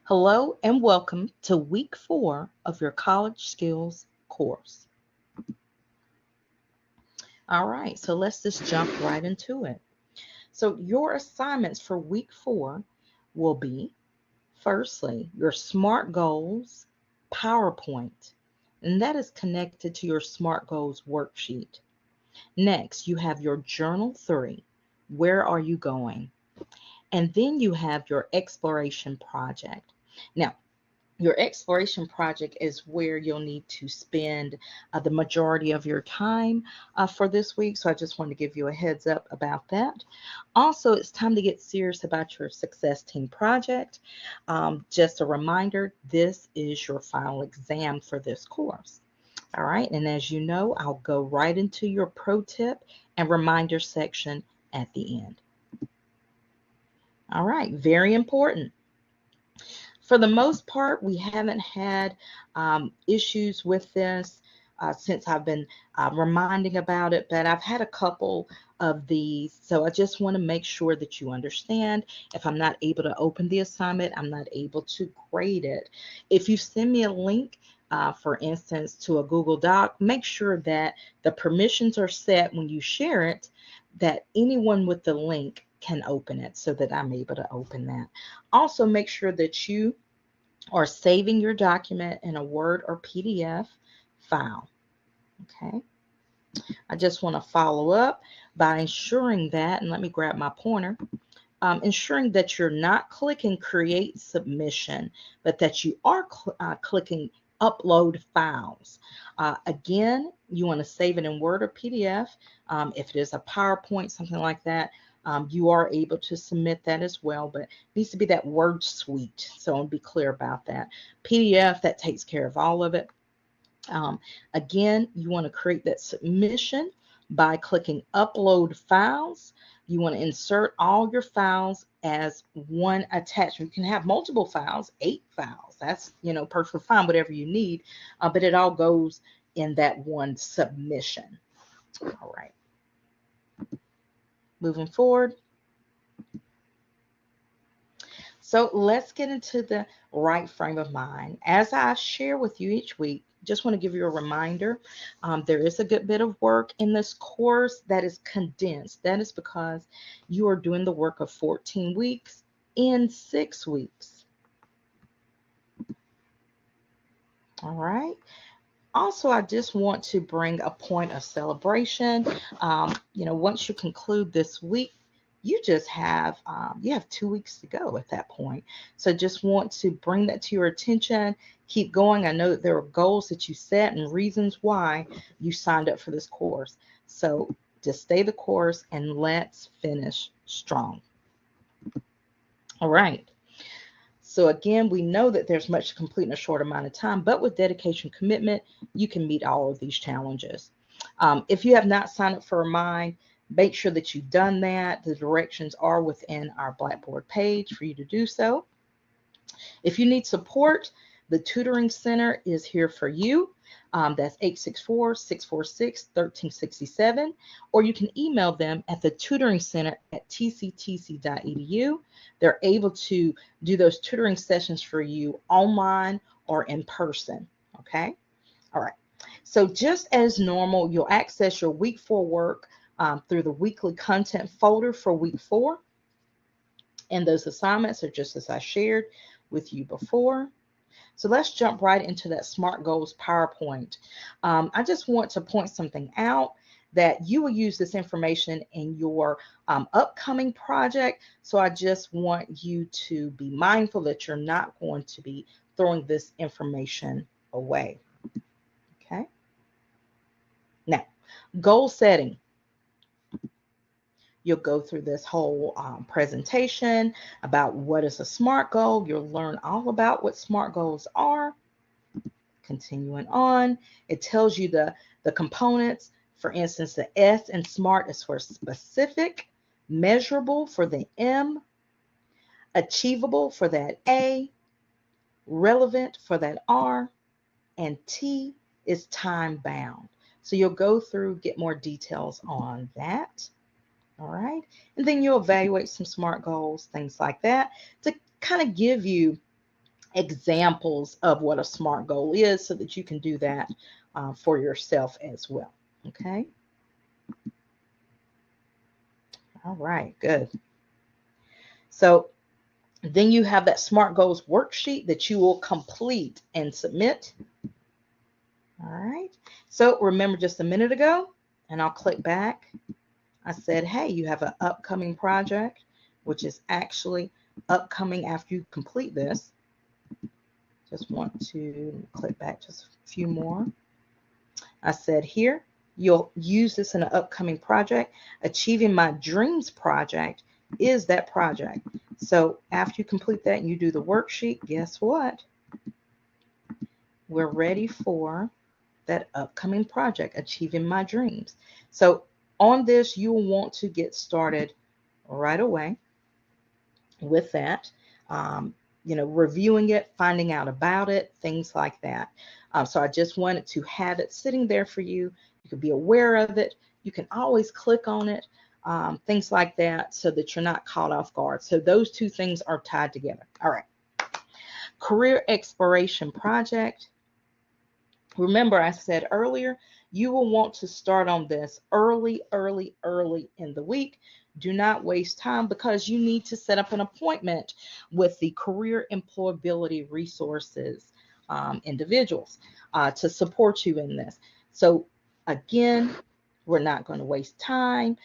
Hello and welcome to week 4 of your college skills course. All right, so let's just jump right into it. So, your assignments for week 4 will be firstly, your SMART goals PowerPoint, and that is connected to your SMART goals worksheet. Next, you have your journal 3. Where are you going? And then you have your exploration project. Now, your exploration project is where you'll need to spend the majority of your time for this week. So I just wanted to give you a heads up about that. Also, it's time to get serious about your success team project. Just a reminder, this is your final exam for this course. All right, and as you know, I'll go right into your pro tip and reminder section at the end. All right, very important. For the most part, we haven't had issues with this since I've been reminding about it, but I've had a couple of these. So I just want to make sure that you understand. If I'm not able to open the assignment, I'm not able to grade it. If you send me a link, for instance, to a Google Doc, make sure that the permissions are set when you share it, that anyone with the link can open it so that I'm able to open that. Also, make sure that you are saving your document in a Word or PDF file. Okay. I just want to follow up by ensuring that, and let me grab my pointer, ensuring that you're not clicking Create Submission, but that you are clicking Upload Files. Again, you want to save it in Word or PDF. If it is a PowerPoint, something like that, you are able to submit that as well, but it needs to be that word suite. So I'll be clear about that. PDF, that takes care of all of it. Again, you want to create that submission by clicking Upload Files. You want to insert all your files as one attachment. You can have multiple files, 8 files. That's, perfectly fine, whatever you need, but it all goes in that one submission. All right. Moving forward. So let's get into the right frame of mind. As I share with you each week, just want to give you a reminder, there is a good bit of work in this course that is condensed. That is because you are doing the work of 14 weeks in 6 weeks. All right. Also, I just want to bring a point of celebration. Once you conclude this week, you just have 2 weeks to go at that point. So just want to bring that to your attention. Keep going. I know that there are goals that you set and reasons why you signed up for this course. So just stay the course and let's finish strong. All right. So again, we know that there's much to complete in a short amount of time, but with dedication, commitment, you can meet all of these challenges. If you have not signed up for Remind, make sure that you've done that. The directions are within our Blackboard page for you to do so. If you need support, the Tutoring Center is here for you. That's 864-646-1367, or you can email them at the tutoring center at tctc.edu. They're able to do those tutoring sessions for you online or in person. Okay. All right. So just as normal, you'll access your week 4 work through the weekly content folder for week 4. And those assignments are just as I shared with you before. So let's jump right into that SMART Goals PowerPoint. I just want to point something out, that you will use this information in your upcoming project. So I just want you to be mindful that you're not going to be throwing this information away. Okay. Now, goal setting. You'll go through this whole presentation about what is a SMART goal. You'll learn all about what SMART goals are. Continuing on, it tells you the components. For instance, the S in SMART is for specific, measurable for the M, achievable for that A, relevant for that R, and T is time bound. So you'll go through, get more details on that. All right. And then you'll evaluate some SMART goals, things like that, to kind of give you examples of what a SMART goal is so that you can do that for yourself as well. Okay. All right, good. So then you have that SMART goals worksheet that you will complete and submit. All right. So remember just a minute ago, and I'll click back. I said, hey, you have an upcoming project, which is actually upcoming after you complete this. Just want to click back just a few more. I said here, you'll use this in an upcoming project. Achieving My Dreams project is that project. So after you complete that and you do the worksheet, guess what? We're ready for that upcoming project, Achieving My Dreams. So on this, you'll want to get started right away with that. Reviewing it, finding out about it, things like that. So I just wanted to have it sitting there for you. You can be aware of it. You can always click on it, things like that, so that you're not caught off guard. So those two things are tied together. All right. Career exploration project. Remember, I said earlier, you will want to start on this early in the week. Do not waste time because you need to set up an appointment with the career employability resources individuals to support you in this. So again, we're not going to waste time.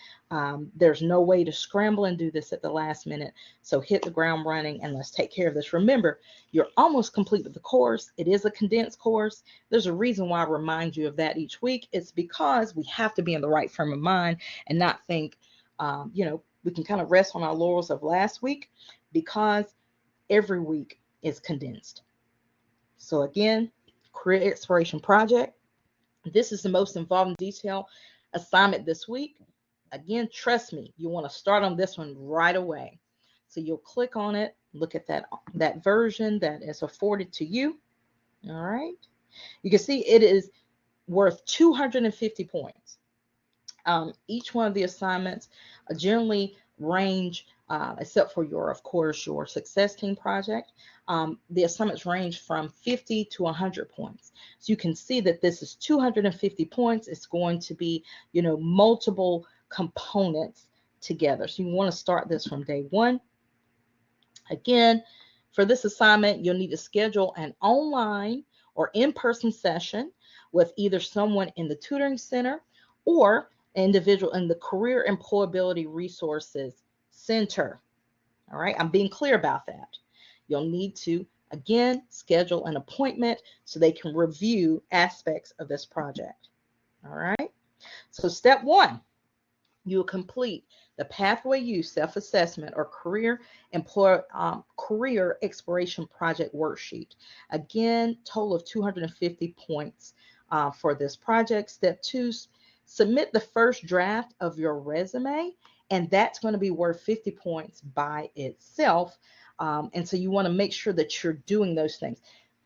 There's no way to scramble and do this at the last minute. So hit the ground running and let's take care of this. Remember, you're almost complete with the course. It is a condensed course. There's a reason why I remind you of that each week. It's because we have to be in the right frame of mind and not think, we can kind of rest on our laurels of last week because every week is condensed. So again, career exploration project. This is the most involved in detail assignment this week. Again, trust me, you want to start on this one right away. So you'll click on it, look at that version that is afforded to you. All right. You can see it is worth 250 points. Each one of the assignments generally range, except for of course, your success team project. The assignments range from 50 to 100 points. So you can see that this is 250 points. It's going to be, multiple components together. So you want to start this from day one. Again, for this assignment, you'll need to schedule an online or in-person session with either someone in the tutoring center or an individual in the Career Employability Resources Center. All right, I'm being clear about that. You'll need to, again, schedule an appointment so they can review aspects of this project. All right, so step one, you will complete the Pathway U self-assessment or career exploration project worksheet. Again, total of 250 points for this project. Step two, submit the first draft of your resume, and that's going to be worth 50 points by itself. And so you want to make sure that you're doing those things.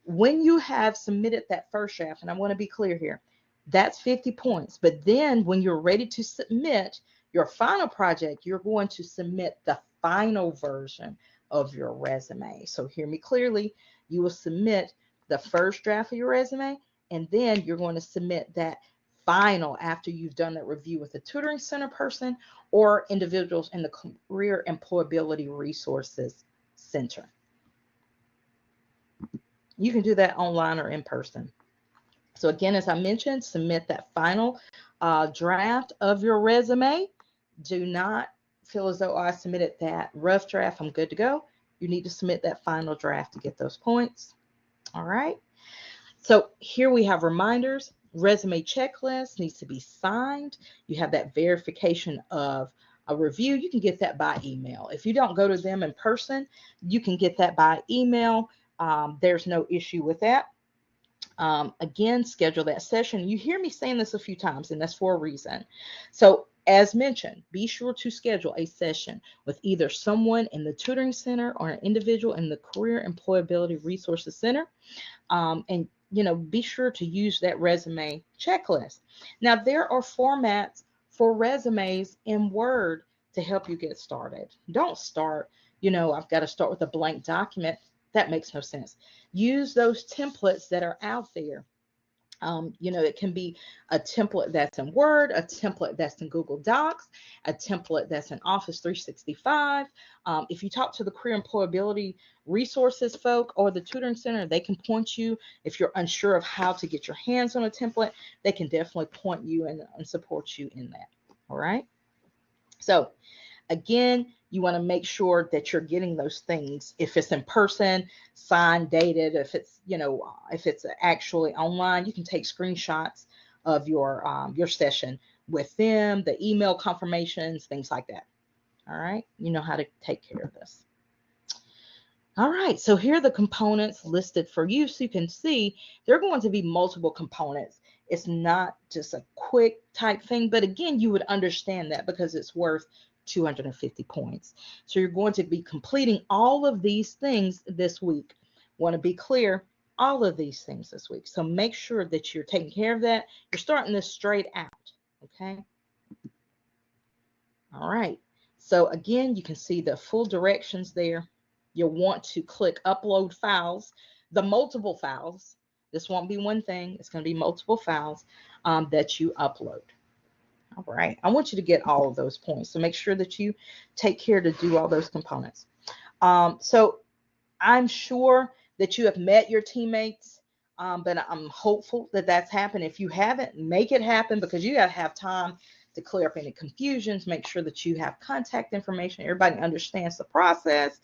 When you have submitted that first draft, and I want to be clear here, that's 50 points. But then when you're ready to submit your final project, you're going to submit the final version of your resume. So hear me clearly. You will submit the first draft of your resume, and then you're going to submit that final after you've done that review with a tutoring center person or individuals in the Career Employability Resources Center. You can do that online or in person. So again, as I mentioned, submit that final draft of your resume. Do not feel as though I submitted that rough draft, I'm good to go. You need to submit that final draft to get those points. All right. So here we have reminders. Resume checklist needs to be signed. You have that verification of a review. You can get that by email. If you don't go to them in person, you can get that by email. There's no issue with that. Again, schedule that session. You hear me saying this a few times, and that's for a reason. So as mentioned, be sure to schedule a session with either someone in the tutoring center or an individual in the Career Employability Resources Center. And be sure to use that resume checklist. Now, there are formats for resumes in Word to help you get started. Don't start, I've got to start with a blank document. That makes no sense. Use those templates that are out there. It can be a template that's in Word, a template that's in Google Docs, a template that's in Office 365. If you talk to the career employability resources folk or the tutoring center, they can point you. If you're unsure of how to get your hands on a template, they can definitely point you and support you in that. All right. So again, you want to make sure that you're getting those things. If it's in person, signed, dated, if it's actually online, you can take screenshots of your session with them, the email confirmations, things like that. All right. You know how to take care of this. All right, so here are the components listed for you so you can see there are going to be multiple components. It's not just a quick type thing, but again, you would understand that because it's worth 250 points. So you're going to be completing all of these things this week. Want to be clear, all of these things this week. So make sure that you're taking care of that. You're starting this straight out, okay? All right. So again, you can see the full directions there. You'll want to click upload files, the multiple files. This won't be one thing. It's going to be multiple files that you upload. All right. I want you to get all of those points. So make sure that you take care to do all those components. So I'm sure that you have met your teammates, but I'm hopeful that that's happened. If you haven't, make it happen because you got to have time to clear up any confusions, make sure that you have contact information, everybody understands the process,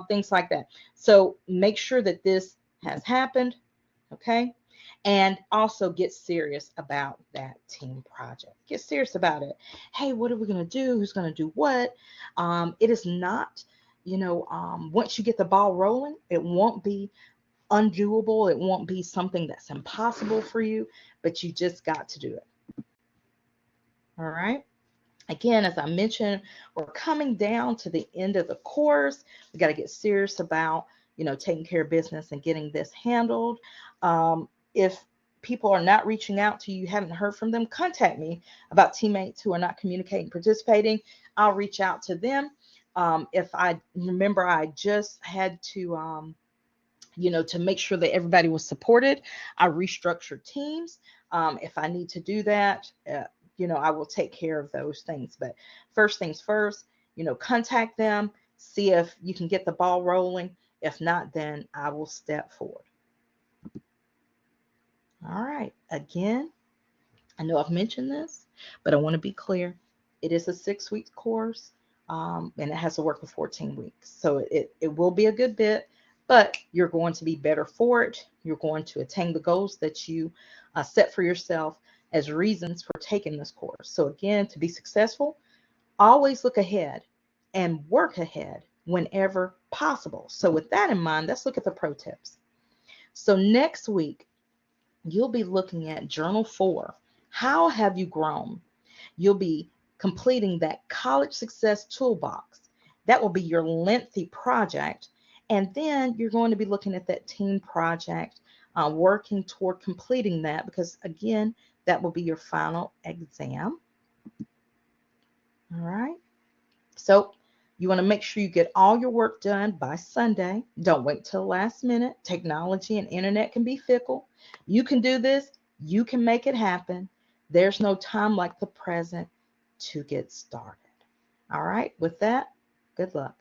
things like that. So make sure that this has happened, okay? And also get serious about that team project. Get serious about it. Hey, what are we going to do? Who's going to do what? It is not, once you get the ball rolling, it won't be undoable. It won't be something that's impossible for you, but you just got to do it. All right. Again, as I mentioned, we're coming down to the end of the course. We got to get serious about, taking care of business and getting this handled. If people are not reaching out to you, you haven't heard from them, contact me about teammates who are not communicating, participating. I'll reach out to them. If I remember, I just had to, to make sure that everybody was supported, I restructured teams. If I need to do that, I will take care of those things. But first things first, contact them, see if you can get the ball rolling. If not, then I will step forward. All right. Again, I know I've mentioned this, but I want to be clear. It is a 6-week course, and it has to work for 14 weeks. So it will be a good bit, but you're going to be better for it. You're going to attain the goals that you set for yourself as reasons for taking this course. So again, to be successful, always look ahead and work ahead whenever possible. So with that in mind, let's look at the pro tips. So next week, you'll be looking at Journal 4. How have you grown? You'll be completing that college success toolbox. That will be your lengthy project. And then you're going to be looking at that team project, working toward completing that because, again, that will be your final exam. All right. So you want to make sure you get all your work done by Sunday. Don't wait till the last minute. Technology and internet can be fickle. You can do this. You can make it happen. There's no time like the present to get started. All right. With that, good luck.